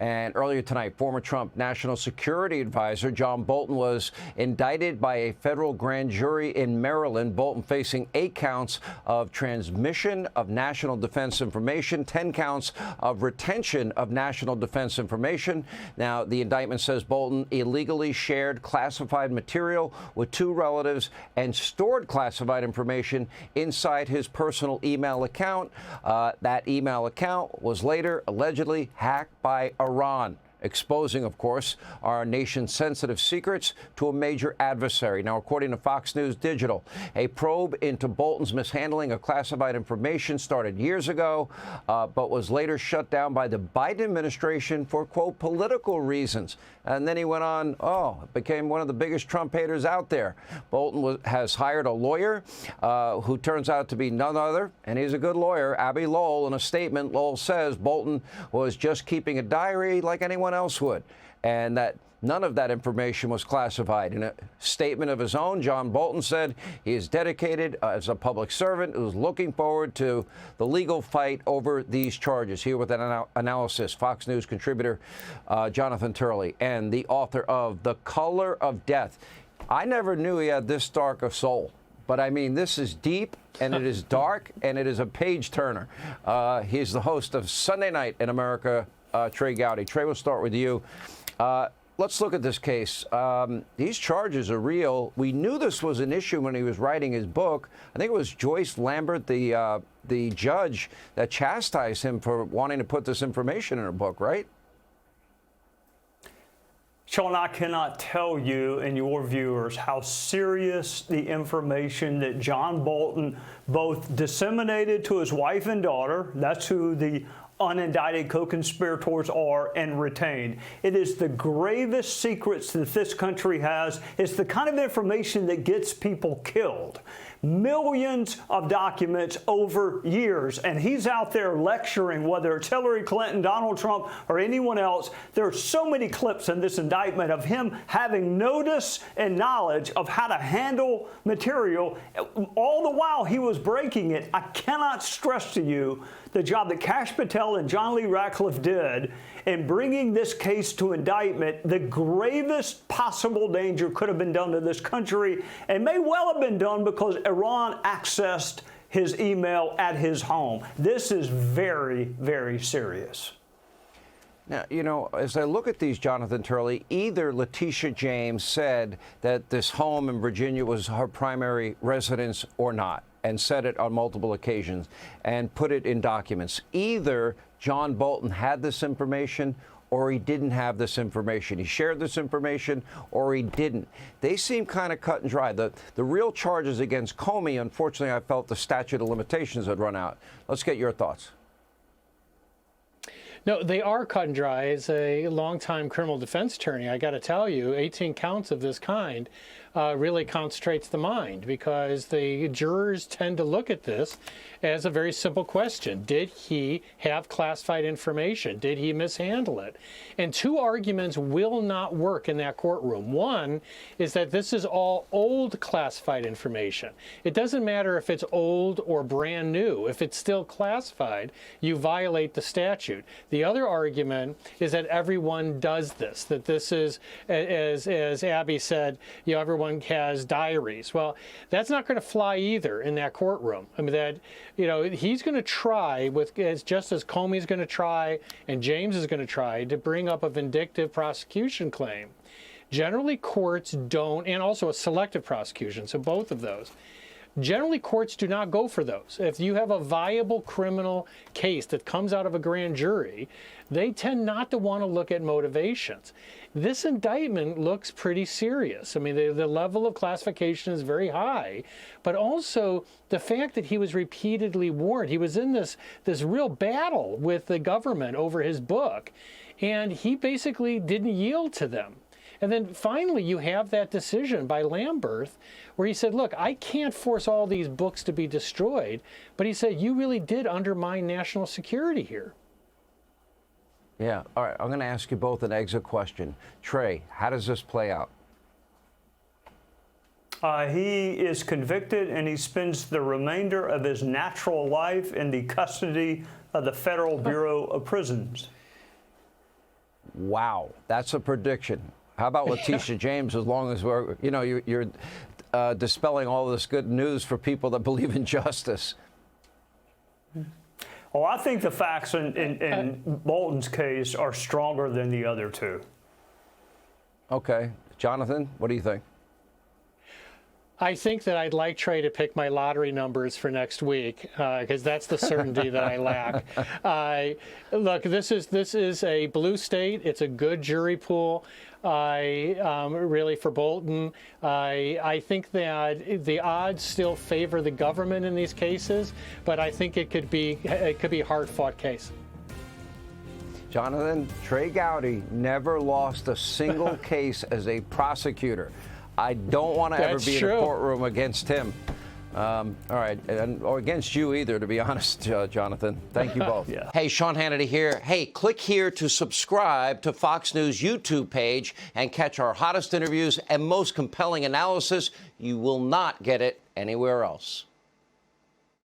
And earlier tonight, former Trump National Security Advisor John Bolton was indicted by a federal grand jury in Maryland. Bolton facing 8 counts of transmission of national defense information, 10 counts of retention of national defense information. Now, the indictment says Bolton illegally shared classified material with 2 relatives and stored classified information inside his personal email account. That email account was later allegedly hacked by Iran, exposing, of course, our nation's sensitive secrets to a major adversary. Now, according to Fox News Digital, a probe into Bolton's mishandling of classified information started years ago, but was later shut down by the Biden administration for, quote, political reasons. And then he went on, became one of the biggest Trump haters out there. Bolton has hired a lawyer who turns out to be none other, and he's a good lawyer, Abby Lowell. In a statement, Lowell says Bolton was just keeping a diary like anyone else would, and that none of that information was classified. In a statement of his own, John Bolton said he is dedicated as a public servant who's looking forward to the legal fight over these charges. Here with an analysis, Fox News contributor Jonathan Turley and the author of The Color of Death. I never knew he had this dark a soul. But I mean, this is deep, and it is dark, and it is a page-turner. He's the host of Sunday Night in America, Trey Gowdy. Trey, we'll start with you. Let's look at this case. These charges are real. We knew this was an issue when he was writing his book. I think it was Joyce Lambert, the judge, that chastised him for wanting to put this information in her book, right? Sean, I cannot tell you and your viewers how serious the information that John Bolton both disseminated to his wife and daughter, that's who the unindicted co-conspirators are, and retained. It is the gravest secrets that this country has. It's the kind of information that gets people killed. Millions of documents over years, and he's out there lecturing, whether it's Hillary Clinton, Donald Trump, or anyone else. There are so many clips in this indictment of him having notice and knowledge of how to handle material. All the while he was breaking it. I cannot stress to you the job that Kash Patel and John Lee Ratcliffe did in bringing this case to indictment. The gravest possible danger could have been done to this country, and may well have been done because Iran accessed his email at his home. This is very, very serious. Now, you know, as I look at these, Jonathan Turley, either Letitia James said that this home in Virginia was her primary residence or not, and said it on multiple occasions and put it in documents. Either John Bolton had this information or he didn't have this information. He shared this information or he didn't. They seem kind of cut and dry. The real charges against Comey, unfortunately, I felt the statute of limitations had run out. Let's get your thoughts. No, they are cut and dry. As a longtime criminal defense attorney, I got to tell you, 18 counts of this kind really concentrates the mind, because the jurors tend to look at this as a very simple question. Did he have classified information? Did he mishandle it? And 2 arguments will not work in that courtroom. One is that this is all old classified information. It doesn't matter if it's old or brand new. If it's still classified, you violate the statute. The other argument is that everyone does this, that this is, as Abby said, you know, everyone has diaries. Well, that's not going to fly either in that courtroom. I mean, that, you know, he's going to try, just as Comey's going to try and James is going to try, to bring up a vindictive prosecution claim. Generally, courts don't, and also a selective prosecution, so both of those. Generally, courts do not go for those. If you have a viable criminal case that comes out of a grand jury, they tend not to want to look at motivations. This indictment looks pretty serious. I mean, the level of classification is very high, but also the fact that he was repeatedly warned. He was in this real battle with the government over his book, and he basically didn't yield to them. And then finally, you have that decision by Lambert where he said, look, I can't force all these books to be destroyed. But he said, you really did undermine national security here. Yeah. All right. I'm going to ask you both an exit question. Trey, how does this play out? He is convicted, and he spends the remainder of his natural life in the custody of the Federal Bureau of Prisons. Wow, that's a prediction. How about Letitia James? As long as we're, you're dispelling all this good news for people that believe in justice. Well, I think the facts in Bolton's case are stronger than the other two. Okay. Jonathan, what do you think? I think that I'd like Trey to pick my lottery numbers for next week, because that's the certainty that I lack. Look, this is a blue state. It's a good jury pool. Really for Bolton. I think that the odds still favor the government in these cases, but I think it could be a hard-fought case. Jonathan, Trey Gowdy never lost a single case as a prosecutor. I don't want to ever be in a courtroom against him. All right, or against you either, to be honest, Jonathan. Thank you both. Yeah. Hey, Sean Hannity here. Hey, click here to subscribe to Fox News YouTube page and catch our hottest interviews and most compelling analysis. You will not get it anywhere else.